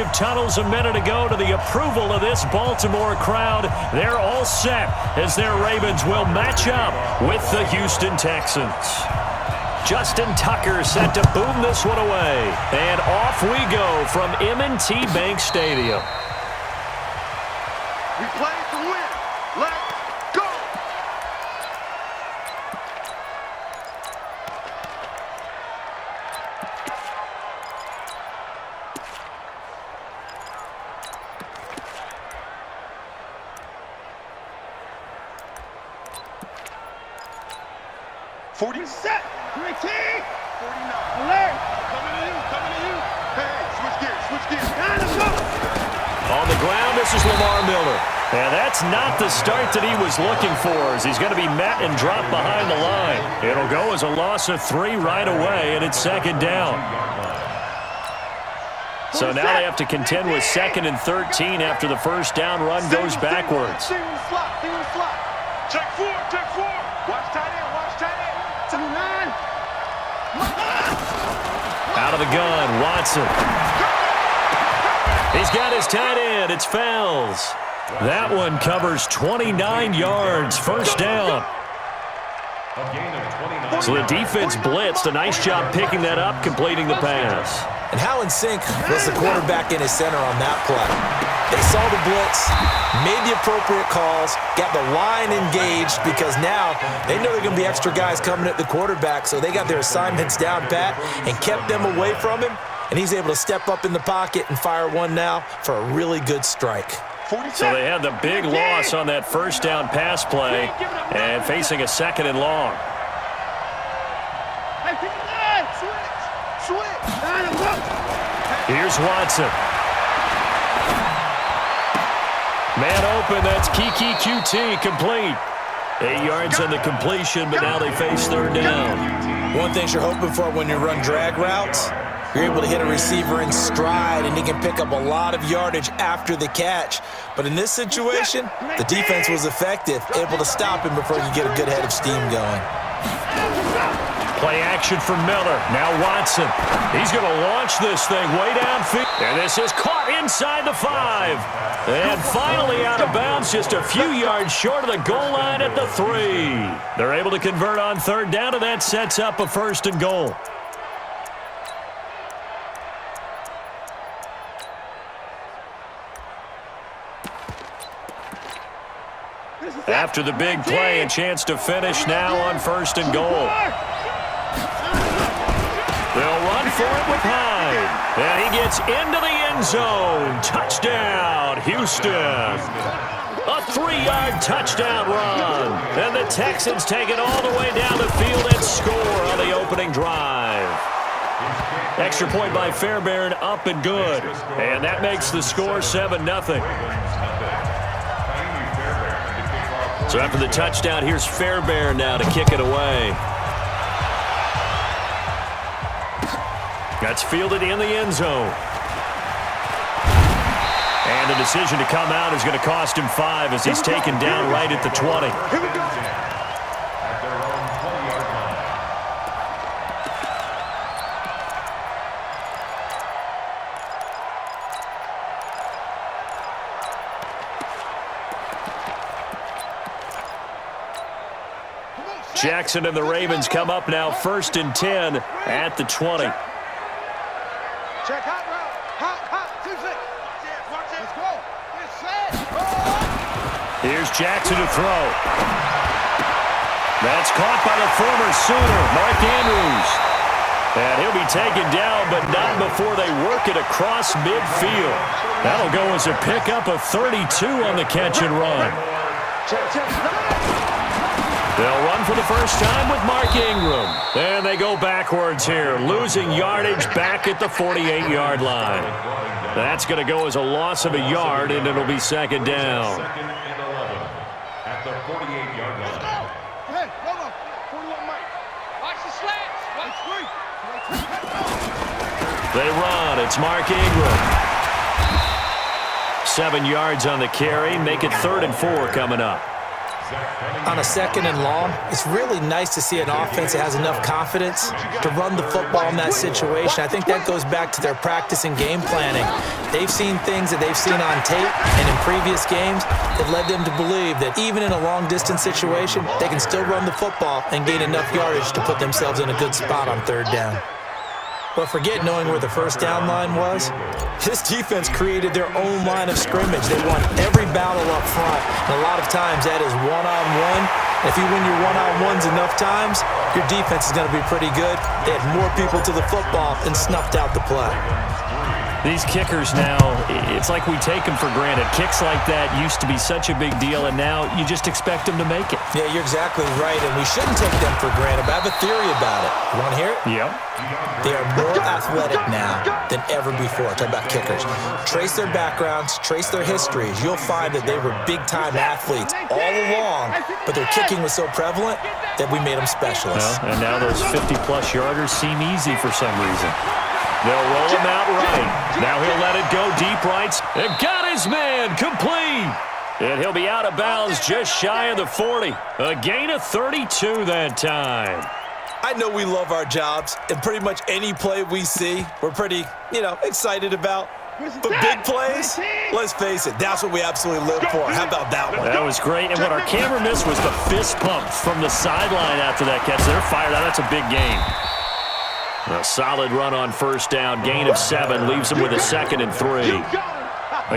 Tunnels a minute ago to the approval of this Baltimore crowd. They're all set as their Ravens will match up with the Houston Texans. Justin Tucker set to boom this one away. And off we go from M&T Bank Stadium. We play to win. Let's go! Set. 20. 49. Alert. Coming to you. Hey, switch gears. Let's go. On the ground, this is Lamar Miller. And that's not the start that he was looking for, as he's going to be met and dropped behind the line. It'll go as a loss of 3 right away, and it's second down. So now they have to contend with 2nd and 13 after the first down run goes backwards. Check 4. Watch tight end. 2-9. Out of the gun, Watson. He's got his tight end. It's Fells. That one covers 29 yards. First down. So the defense blitzed. A nice job picking that up, completing the pass. And how in sync was the quarterback in his center on that play? They saw the blitz, made the appropriate calls, got the line engaged, because now they know there are going to be extra guys coming at the quarterback, so they got their assignments down pat and kept them away from him, and he's able to step up in the pocket and fire one now for a really good strike. So they had the big loss on that first down pass play and facing a 2nd and long. Here's Watson. Man open, that's Kiki QT, complete. 8 yards on the completion, but now they face 3rd down. One thing you're hoping for when you run drag routes, you're able to hit a receiver in stride, and he can pick up a lot of yardage after the catch. But in this situation, the defense was effective, able to stop him before you get a good head of steam going. Play action for Miller. Now Watson. He's going to launch this thing way downfield. And this is caught inside the 5. And finally out of bounds, just a few yards short of the goal line at the 3. They're able to convert on 3rd down, and that sets up a 1st and goal. After the big play, a chance to finish now on 1st and goal. They'll run for it with Hyde. And he gets into the end zone. Touchdown, Houston. A 3-yard touchdown run. And the Texans take it all the way down the field and score on the opening drive. Extra point by Fairbairn, up and good. And that makes the score 7-0. So after the touchdown, here's Fairbairn now to kick it away. That's fielded in the end zone. And the decision to come out is going to cost him 5 as he's taken down right at the 20. Jackson and the Ravens come up now 1st and 10 at the 20. Check hot route. Hot. 2-6. Let's go. It's set. Here's Jackson to throw. That's caught by the former Sooner, Mark Andrews. And he'll be taken down, but not before they work it across midfield. That'll go as a pickup of 32 on the catch and run. They'll run for the first time with Mark Ingram. And they go backwards here, losing yardage back at the 48-yard line. That's going to go as a loss of a yard, and it'll be 2nd down. At the 48-yard line. Hey, hold on. 41 Mike. Watch the slats. Watch 3. They run. It's Mark Ingram. 7 yards on the carry. Make it 3rd and 4 coming up. On a 2nd and long, it's really nice to see an offense that has enough confidence to run the football in that situation. I think that goes back to their practice and game planning. They've seen things that they've seen on tape and in previous games that led them to believe that even in a long-distance situation, they can still run the football and gain enough yardage to put themselves in a good spot on 3rd down. But forget knowing where the 1st down line was. This defense created their own line of scrimmage. They won every battle up front, and a lot of times that is one-on-one. If you win your one-on-ones enough times, your defense is going to be pretty good. They had more people to the football and snuffed out the play. These kickers now, it's like we take them for granted. Kicks like that used to be such a big deal, and now you just expect them to make it. Yeah, you're exactly right, and we shouldn't take them for granted, but I have a theory about it. You want to hear it? Yep. They are more athletic now than ever before. Talk about kickers. Trace their backgrounds, trace their histories. You'll find that they were big-time athletes all along, but their kicking was so prevalent that we made them specialists. Well, and now those 50-plus yarders seem easy for some reason. They'll roll him out right. Now he'll let it go deep right. And got his man complete. And he'll be out of bounds just shy of the 40. A gain of 32 that time. I know we love our jobs, and pretty much any play we see, we're pretty, excited about. But big plays, let's face it, that's what we absolutely live for. How about that one? That was great. And what our camera missed was the fist pump from the sideline after that catch. They're fired out. That's a big gain. A solid run on 1st down. Gain of 7 leaves him with a 2nd and 3.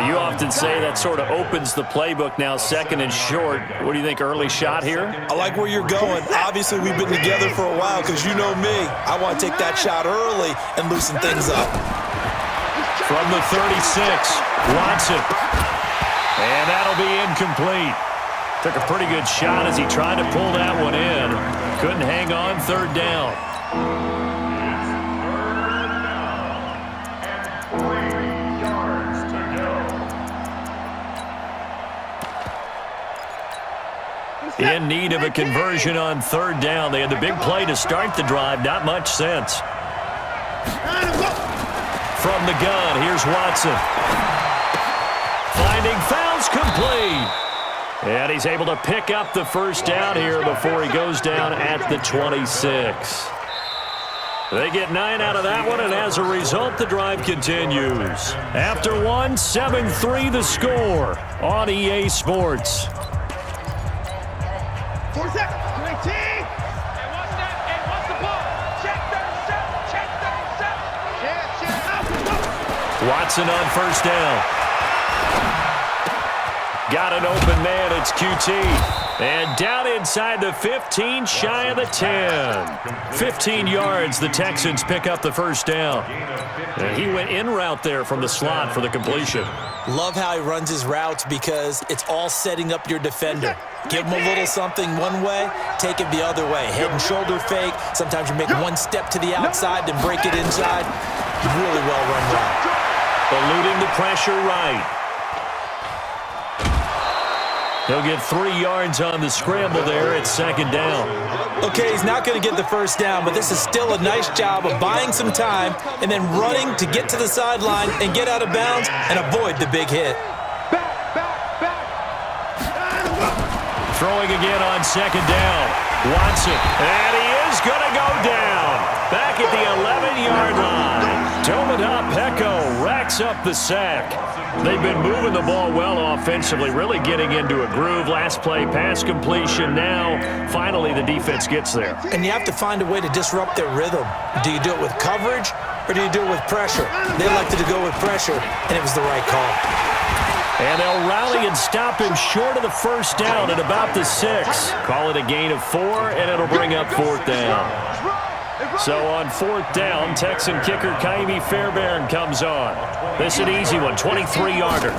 You often say that sort of opens the playbook now, 2nd and short. What do you think, early shot here? I like where you're going. Obviously, we've been together for a while because you know me. I want to take that shot early and loosen things up. From the 36, Watson. And that'll be incomplete. Took a pretty good shot as he tried to pull that one in. Couldn't hang on 3rd down. In need of a conversion on 3rd down. They had the big play to start the drive. Not much sense. From the gun, here's Watson. Finding fouls complete. And he's able to pick up the 1st down here before he goes down at the 26. They get 9 out of that one, and as a result, the drive continues. After one, 7-3 the score on EA Sports. 4 seconds. 19. Hey, what's that? Hey, what's the ball? Check 37. Check 37. Watson on 1st down. Got an open man. It's QT. And down inside the 15, shy of the 10. 15 yards. The Texans pick up the 1st down. And he went in route there from the slot for the completion. Love how he runs his routes because it's all setting up your defender. Give him a little something one way, take it the other way. Head and shoulder fake. Sometimes you make one step to the outside, then break it inside. Really well run route. Eluding the pressure right. He'll get 3 yards on the scramble there at 2nd down. Okay, he's not going to get the 1st down, but this is still a nice job of buying some time and then running to get to the sideline and get out of bounds and avoid the big hit. Throwing again on 2nd down. Watson, and he is going to go down. Back at the 11-yard line. Tomada Peko racks up the sack. They've been moving the ball well offensively, really getting into a groove. Last play, pass completion. Now, finally, the defense gets there. And you have to find a way to disrupt their rhythm. Do you do it with coverage or do you do it with pressure? They elected to go with pressure, and it was the right call. And they'll rally and stop him short of the 1st down at about the 6. Call it a gain of 4, and it'll bring up 4th down. So on 4th down, Texan kicker Kaimi Fairbairn comes on. This is an easy one, 23-yarder.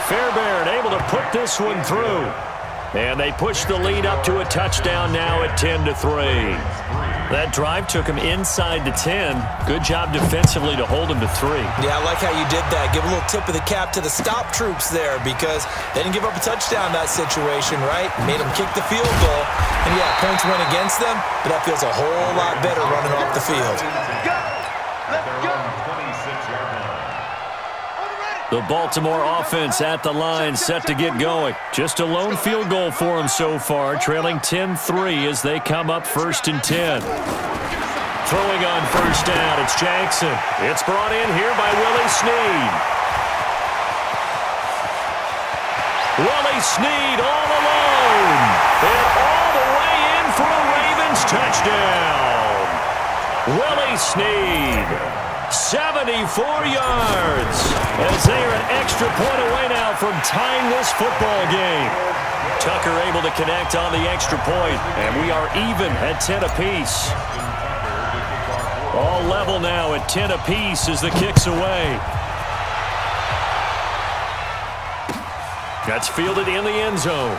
Fairbairn able to put this one through. And they push the lead up to a touchdown now at 10-3. That drive took him inside the 10. Good job defensively to hold him to 3. Yeah, I like how you did that. Give a little tip of the cap to the stop troops there because they didn't give up a touchdown in that situation, right? Made them kick the field goal. And, yeah, points went against them, but that feels a whole lot better running off the field. The Baltimore offense at the line, set to get going. Just a lone field goal for them so far, trailing 10-3 as they come up 1st and 10. Throwing on 1st down, it's Jackson. It's brought in here by Willie Snead. Willie Snead all alone. And all the way in for a Ravens touchdown. Willie Snead. 74 yards as they are an extra point away now from tying this football game. Tucker able to connect on the extra point, and we are even at 10 apiece. All level now at 10 apiece as the kick's away. That's fielded in the end zone.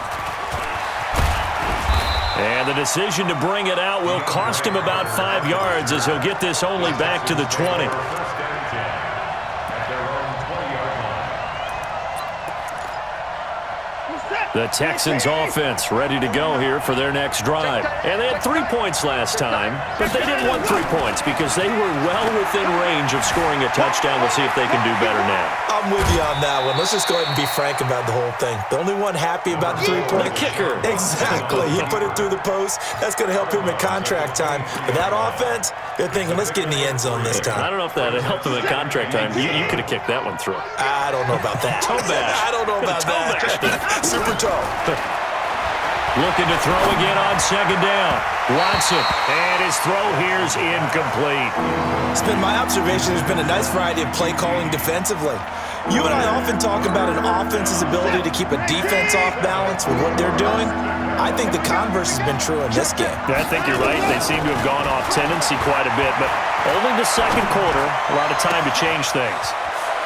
And the decision to bring it out will cost him about 5 yards as he'll get this only back to the 20. The Texans offense ready to go here for their next drive. And they had 3 points last time, but they didn't want 3 points because they were well within range of scoring a touchdown. We'll see if they can do better now. I'm with you on that one. Let's just go ahead and be frank about the whole thing. The only one happy about the 3-point. The kicker. Exactly. He put it through the post. That's going to help him in contract time. But that offense, they're thinking, let's get in the end zone this time. I don't know if that helped him in contract time. You could have kicked that one through. I don't know about that. Toe bash. I don't know about that. Super toe. Looking to throw again on 2nd down. Watson, and his throw here's incomplete. It's been my observation there's been a nice variety of play calling defensively. You and I often talk about an offense's ability to keep a defense off balance with what they're doing. I think the converse has been true in this game. I think you're right. They seem to have gone off tendency quite a bit, but only the 2nd quarter, a lot of time to change things.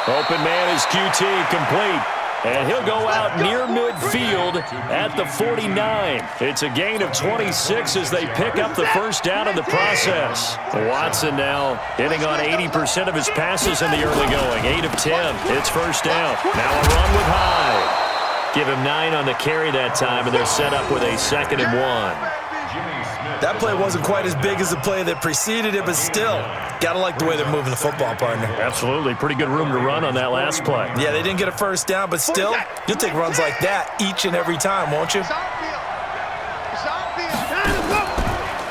Open man is QT, complete. And he'll go out near midfield at the 49. It's a gain of 26 as they pick up the 1st down in the process. Watson now hitting on 80% of his passes in the early going. 8 of 10. It's 1st down. Now a run with Hyde. Give him 9 on the carry that time, and they're set up with a 2nd and 1. That play wasn't quite as big as the play that preceded it, but still, gotta like the way they're moving the football, partner. Absolutely. Pretty good room to run on that last play. Yeah, they didn't get a 1st down, but still, you'll take runs like that each and every time, won't you?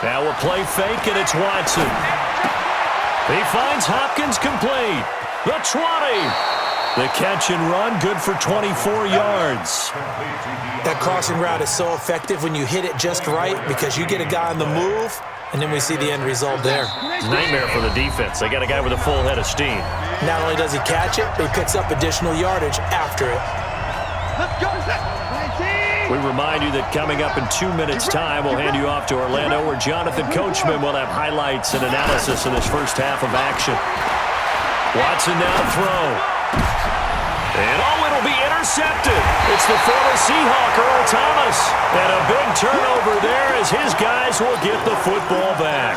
Now a play fake, and it's Watson. He finds Hopkins complete. The 20. The catch and run, good for 24 yards. That crossing route is so effective when you hit it just right because you get a guy on the move, and then we see the end result there. It's a nightmare for the defense. They got a guy with a full head of steam. Not only does he catch it, but he picks up additional yardage after it. We remind you that coming up in 2 minutes' time, we'll hand you off to Orlando, where Jonathan Coachman will have highlights and analysis of this 1st half of action. Watson now throw. And it'll be intercepted. It's the former Seahawk, Earl Thomas. And a big turnover there as his guys will get the football back.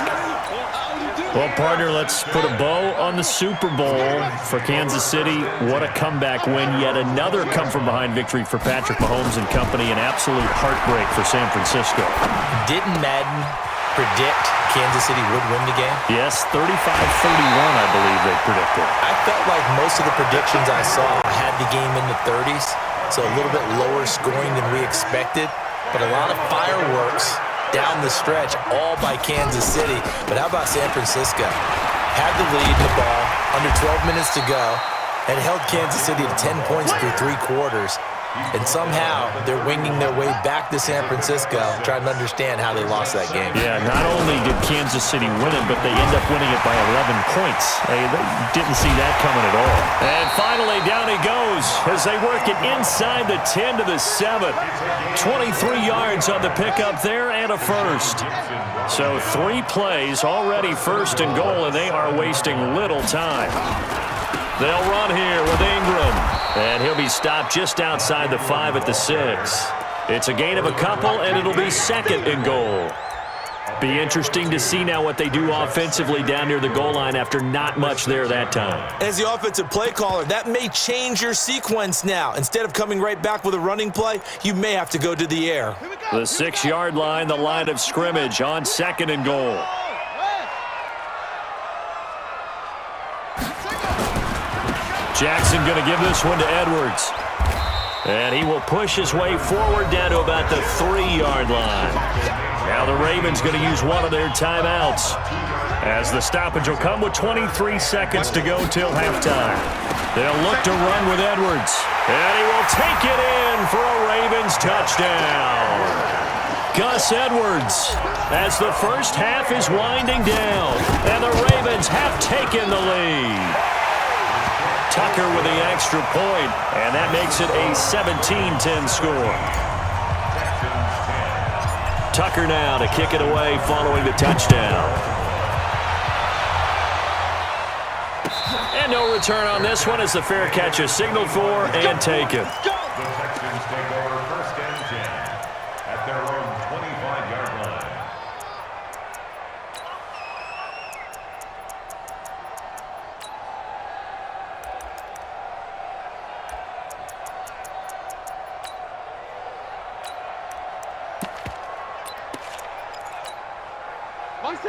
Well, partner, let's put a bow on the Super Bowl for Kansas City. What a comeback win. Yet another come-from-behind victory for Patrick Mahomes and company. An absolute heartbreak for San Francisco. Didn't Madden predict Kansas City would win the game? Yes, 35-31, I believe they predicted. I felt like most of the predictions I saw had the game in the 30s, so a little bit lower scoring than we expected, but a lot of fireworks down the stretch, all by Kansas City. But how about San Francisco? Had the lead in the ball, under 12 minutes to go, and held Kansas City to 10 points through 3 quarters. And somehow they're winging their way back to San Francisco, trying to understand how they lost that game. Yeah, not only did Kansas City win it, but they end up winning it by 11 points. They didn't see that coming at all. And finally, down he goes as they work it inside the 10 to the 7. 23 yards on the pickup there and a 1st. So 3 plays already 1st and goal, and they are wasting little time. They'll run here with Ingram. And he'll be stopped just outside the 5 at the 6. It's a gain of a couple, and it'll be 2nd and goal. Be interesting to see now what they do offensively down near the goal line after not much there that time. As the offensive play caller, that may change your sequence now. Instead of coming right back with a running play, you may have to go to the air. The 6-yard line, the line of scrimmage on 2nd and goal. Jackson going to give this one to Edwards. And he will push his way forward down to about the 3-yard line. Now the Ravens going to use one of their timeouts, as the stoppage will come with 23 seconds to go till halftime. They'll look to run with Edwards. And he will take it in for a Ravens touchdown. Gus Edwards, as the first half is winding down, and the Ravens have taken the lead. Tucker with the extra point, and that makes it a 17-10 score. Tucker now to kick it away following the touchdown. And no return on this one as the fair catch is signaled for and taken. The Texans take over first and 10 at their own 25-yard line.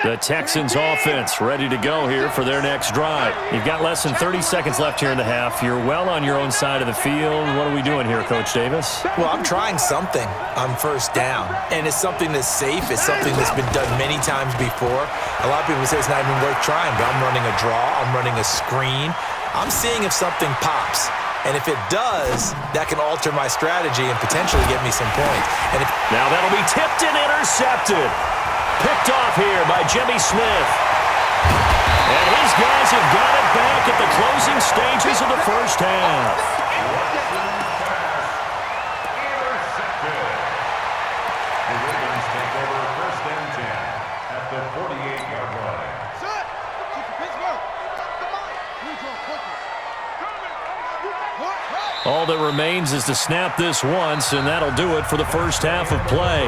The Texans offense ready to go here for their next drive. You've got less than 30 seconds left here in the half. You're well on your own side of the field. What are we doing here, Coach Davis? Well, I'm trying something on first down, and it's something that's safe. It's something that's been done many times before. A lot of people say it's not even worth trying, but I'm running a draw. I'm running a screen. I'm seeing if something pops. And if it does, that can alter my strategy and potentially get me some points. And now that'll be tipped and intercepted. Picked off here by Jimmy Smith. And his guys have got it back at the closing stages of the first half. The Ravens take over first and 10 at the 48-yard line. Set. Pittsburgh. Come on. All that remains is to snap this once, and that'll do it for the first half of play.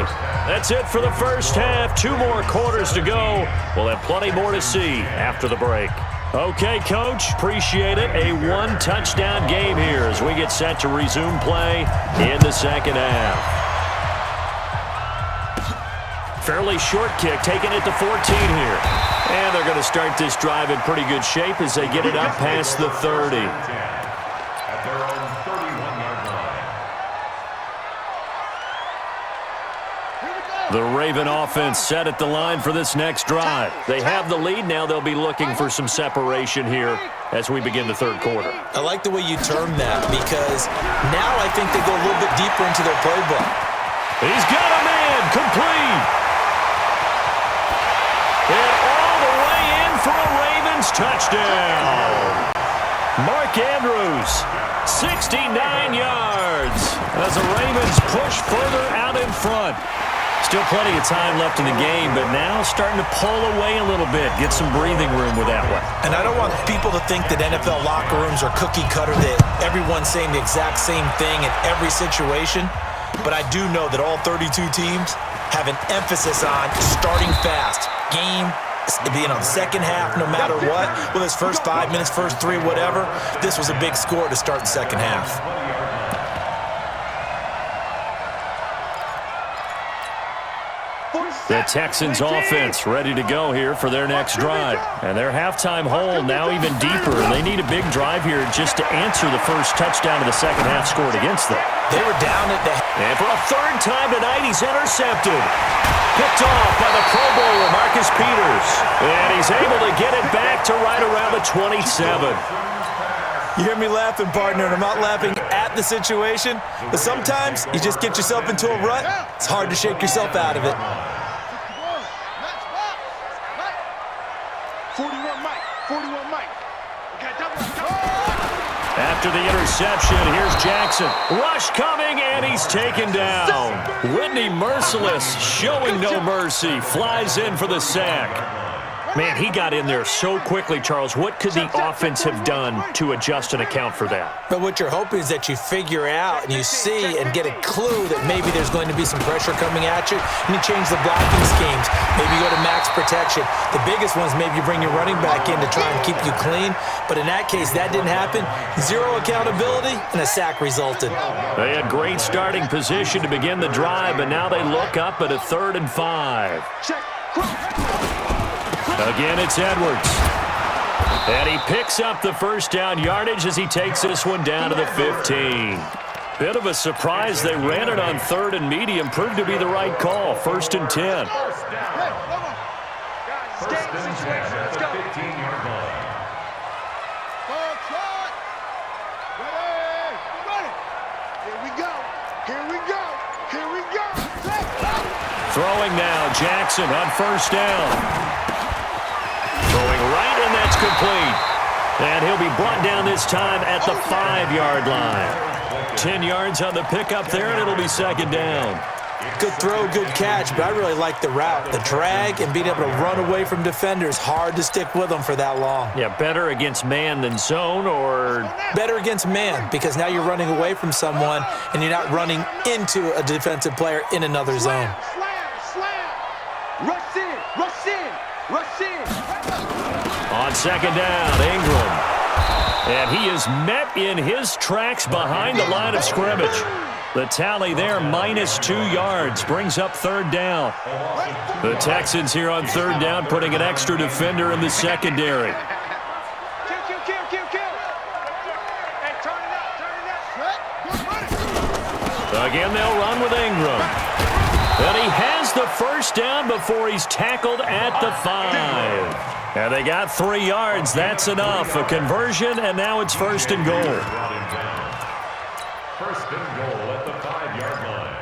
That's it for the first half. 2 more quarters to go. We'll have plenty more to see after the break. Okay, Coach, appreciate it. A 1-touchdown game here as we get set to resume play in the second half. Fairly short kick, taking it to 14 here. And they're going to start this drive in pretty good shape as they get it up past the 30. At their own 31-yard line. The Raven offense set at the line for this next drive. They have the lead. Now they'll be looking for some separation here as we begin the third quarter. I like the way you term that, because now I think they go a little bit deeper into their playbook. He's got a man, complete. And all the way in for a Ravens touchdown. Mark Andrews, 69 yards as the Ravens push further out in front. Still plenty of time left in the game, but now starting to pull away a little bit, get some breathing room with that one. And I don't want people to think that NFL locker rooms are cookie cutter, that everyone's saying the exact same thing in every situation. But I do know that all 32 teams have an emphasis on starting fast. Game being on second half no matter what. Whether it's first 5 minutes, first 3, whatever. This was a big score to start the second half. The Texans offense ready to go here for their next drive. And their halftime hole now even deeper. And they need a big drive here just to answer the first touchdown of the second half scored against them. They were down at the... And for a third time tonight, he's intercepted. Picked off by the Pro Bowler, Marcus Peters. And he's able to get it back to right around the 27. You hear me laughing, partner, and I'm not laughing at the situation. But sometimes you just get yourself into a rut. It's hard to shake yourself out of it. 41 Mike. After the interception, here's Jackson. Rush coming, and he's taken down. Whitney Merciless, showing no mercy, flies in for the sack. Man, he got in there so quickly, Charles. What could the offense have done to adjust and account for that? But what you're hoping is that you figure out and you see and get a clue that maybe there's going to be some pressure coming at you, and you change the blocking schemes. Maybe you go to max protection. The biggest one is maybe you bring your running back in to try and keep you clean. But in that case, that didn't happen. Zero accountability, and a sack resulted. They had great starting position to begin the drive, but now they look up at a 3rd and 5. Again, it's Edwards. And he picks up the first down yardage as he takes this one down to the 15. Bit of a surprise. They ran it on 3rd and medium. Proved to be the right call. 1st and 10. First and 10 at the 15-yard line. Throwing now, Jackson on 1st down. Throwing right, and that's complete. And he'll be brought down this time at the 5-yard line. 10 yards on the pickup there, and it'll be 2nd down. Good throw, good catch, but I really like the route. The drag and being able to run away from defenders, hard to stick with them for that long. Yeah, better against man than zone, or? Better against man, because now you're running away from someone and you're not running into a defensive player in another zone. Rush in, rush in, rush in. On 2nd down, Ingram. And he is met in his tracks behind the line of scrimmage. The tally there, -2 yards, brings up 3rd down. The Texans here on 3rd down, putting an extra defender in the secondary. Again, they'll run with Ingram. And he has the first down before he's tackled at the 5. And they got 3 yards. That's enough. A conversion, and now it's 1st and goal. 1st and goal at the 5-yard line.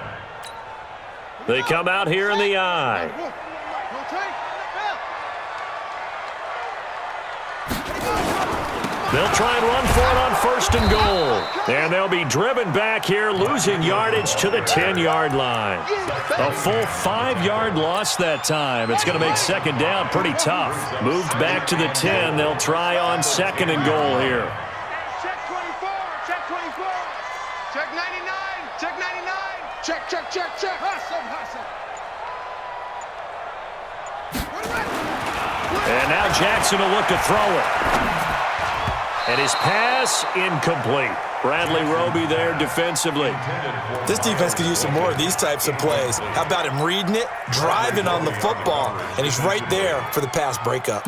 They come out here in the I. They'll try and run for it on 1st and goal. And they'll be driven back here, losing yardage to the 10-yard line. A full 5-yard loss that time. It's going to make 2nd down pretty tough. Moved back to the 10. They'll try on 2nd and goal here. Check 24, check 24. Check 99, check 99. Check, check, check, check. Hustle. And now Jackson will look to throw it. And his pass incomplete. Bradley Roby there defensively. This defense could use some more of these types of plays. How about him reading it, driving on the football, and he's right there for the pass breakup.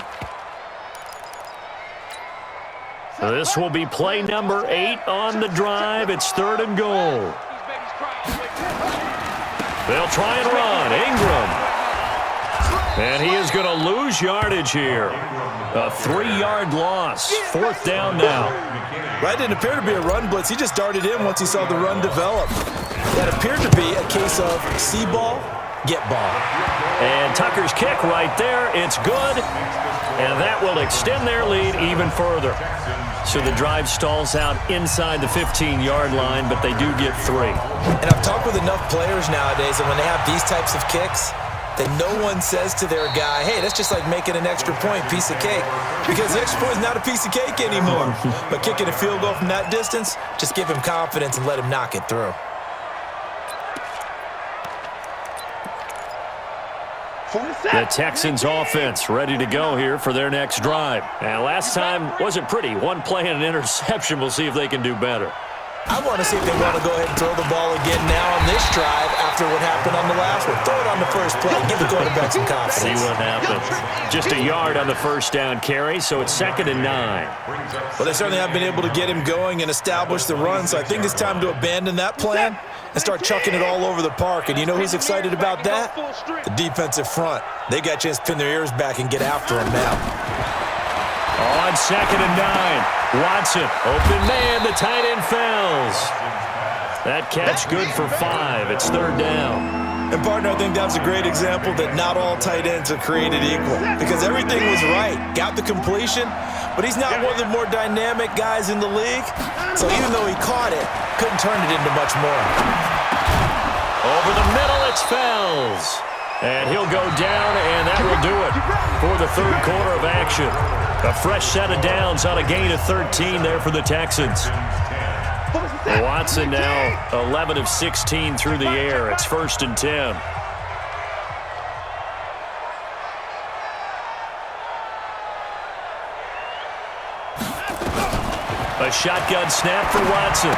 This will be play number 8 on the drive. It's 3rd and goal. They'll try and run. Ingram. And he is going to lose yardage here. A 3-yard loss. 4th down now. Right, didn't appear to be a run blitz. He just darted in once he saw the run develop. That appeared to be a case of see ball, get ball. And Tucker's kick right there. It's good. And that will extend their lead even further. So the drive stalls out inside the 15-yard line, but they do get 3. And I've talked with enough players nowadays that when they have these types of kicks, that no one says to their guy, hey, that's just like making an extra point, piece of cake. Because the extra point is not a piece of cake anymore. But kicking a field goal from that distance, just give him confidence and let him knock it through. The Texans offense ready to go here for their next drive. And last time wasn't pretty. 1 play and an interception. We'll see if they can do better. I want to see if they want to go ahead and throw the ball again now on this drive after what happened on the last one. Throw it on the first play. Give the quarterback some confidence. See what happens. Just a yard on the first down carry, so it's 2nd and 9. Well, they certainly have been able to get him going and establish the run, so I think it's time to abandon that plan and start chucking it all over the park. And you know who's excited about that? The defensive front. They got a chance to pin their ears back and get after him now. On 2nd and 9. Watson, open man, the tight end fells. That catch good for 5. It's 3rd down. And, partner, I think that was a great example that not all tight ends are created equal because everything was right. Got the completion, but he's not one of the more dynamic guys in the league. So even though he caught it, couldn't turn it into much more. Over the middle, it's Fells. And he'll go down, and that will do it for the 3rd quarter of action. A fresh set of downs on a gain of 13 there for the Texans. Watson now 11 of 16 through the air. It's 1st and 10. A shotgun snap for Watson.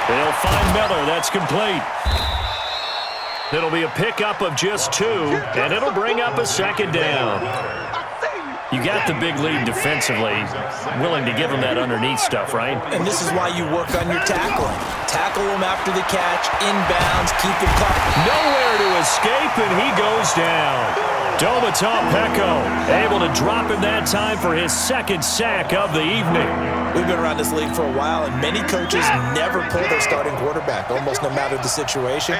They'll find Miller. That's complete. It'll be a pickup of just 2, and it'll bring up a 2nd down. You got the big lead defensively, willing to give him that underneath stuff, right? And this is why you work on your tackling. Tackle him after the catch, inbounds, keep him caught. Nowhere to escape, and he goes down. Peko able to drop him that time for his second sack of the evening. We've been around this league for a while, and many coaches never pull their starting quarterback, almost no matter the situation.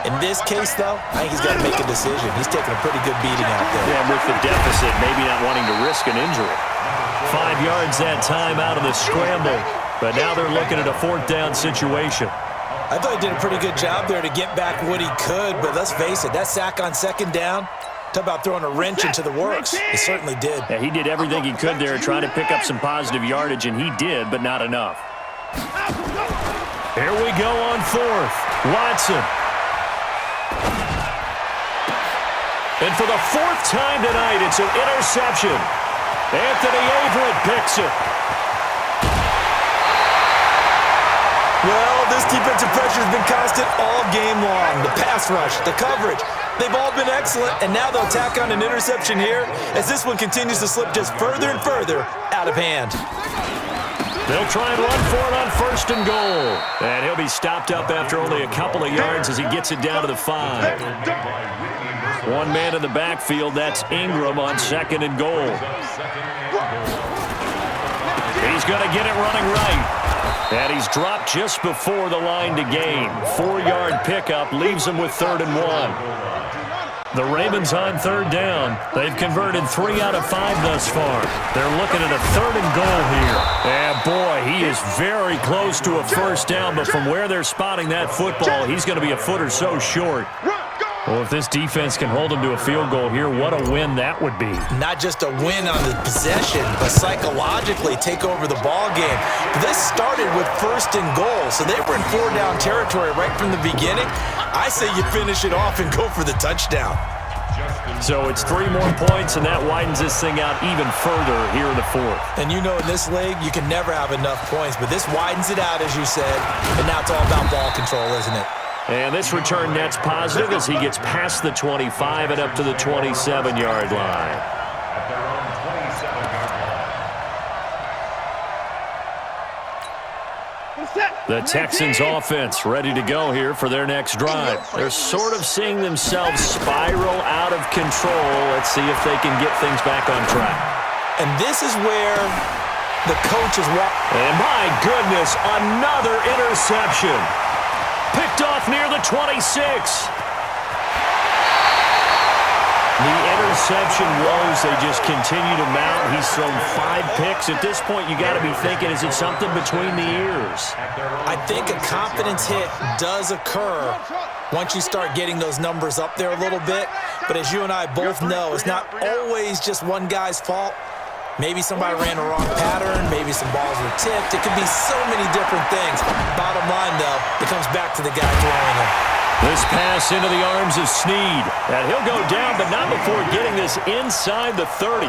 In this case, though, I think he's got to make a decision. He's taking a pretty good beating out there. Yeah, with the deficit, maybe not wanting to risk an injury. 5 yards that time out of the scramble, but now they're looking at a 4th down situation. I thought he did a pretty good job there to get back what he could, but let's face it, that sack on 2nd down, talk about throwing a wrench into the works. He certainly did. Yeah, he did everything he could there trying to pick up some positive yardage, and he did, but not enough. Here we go on 4th. Watson. And for the 4th time tonight, it's an interception. Anthony Averett picks it. Well, this defensive pressure has been constant all game long. The pass rush, the coverage, they've all been excellent, and now they'll tack on an interception here as this one continues to slip just further and further out of hand. They'll try and run for it on 1st and goal. And he'll be stopped up after only a couple of yards as he gets it down to the 5. One man in the backfield, that's Ingram on 2nd and goal. He's going to get it running right. And he's dropped just before the line to gain. 4-yard pickup leaves him with 3rd and 1. The Ravens on 3rd down. They've converted 3 out of 5 thus far. They're looking at a 3rd and goal here. And boy, he is very close to a 1st down, but from where they're spotting that football, he's going to be a foot or so short. Well, if this defense can hold him to a field goal here, what a win that would be. Not just a win on the possession, but psychologically take over the ball game. This started with 1st and goal, so they were in 4-down territory right from the beginning. I say you finish it off and go for the touchdown. So it's 3 more points, and that widens this thing out even further here in the 4th. And you know in this league, you can never have enough points, but this widens it out, as you said, and now it's all about ball control, isn't it? And this return net's positive as he gets past the 25 and up to the 27-yard line. The Texans offense ready to go here for their next drive. They're sort of seeing themselves spiral out of control. Let's see if they can get things back on track. And this is where the coach is walking. And my goodness, another interception. Picked off near the 26. The interception woes, they just continue to mount. He's thrown 5 picks. At this point, you got to be thinking, is it something between the ears? I think a confidence hit does occur once you start getting those numbers up there a little bit. But as you and I both know, it's not always just one guy's fault. Maybe somebody ran a wrong pattern. Maybe some balls were tipped. It could be so many different things. Bottom line, though, it comes back to the guy throwing them. This pass into the arms of Snead. And he'll go down, but not before getting this inside the 30.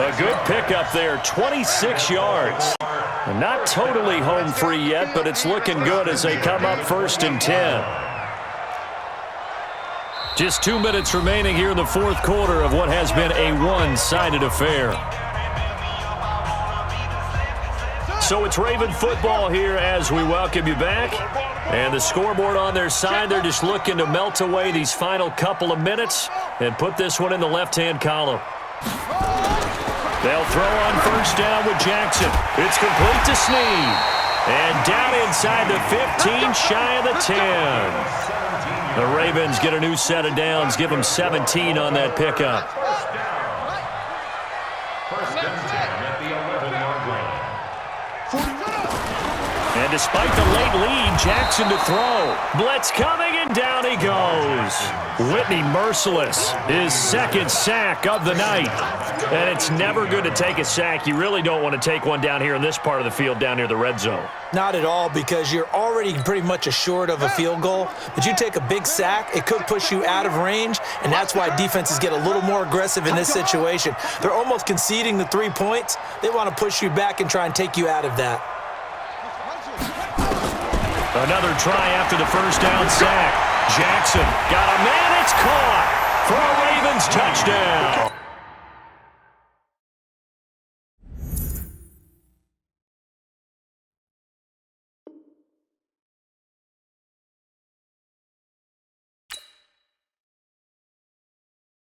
A good pickup there, 26 yards. And not totally home free yet, but it's looking good as they come up 1st and 10. Just 2 minutes remaining here in the 4th quarter of what has been a one-sided affair. So it's Raven football here as we welcome you back. And the scoreboard on their side, they're just looking to melt away these final couple of minutes and put this one in the left-hand column. They'll throw on 1st down with Jackson. It's complete to Snead. And down inside the 15, shy of the 10. The Ravens get a new set of downs, give them 17 on that pickup. And despite the late lead, Jackson to throw. Blitz coming, and down he goes. Whitney merciless, his 2nd sack of the night. And it's never good to take a sack. You really don't want to take one down here in this part of the field, down near the red zone. Not at all, because you're already pretty much assured of a field goal. But you take a big sack, it could push you out of range, and that's why defenses get a little more aggressive in this situation. They're almost conceding the 3 points. They want to push you back and try and take you out of that. Another try after the 1st down sack. Jackson got a man, it's caught for a Ravens touchdown.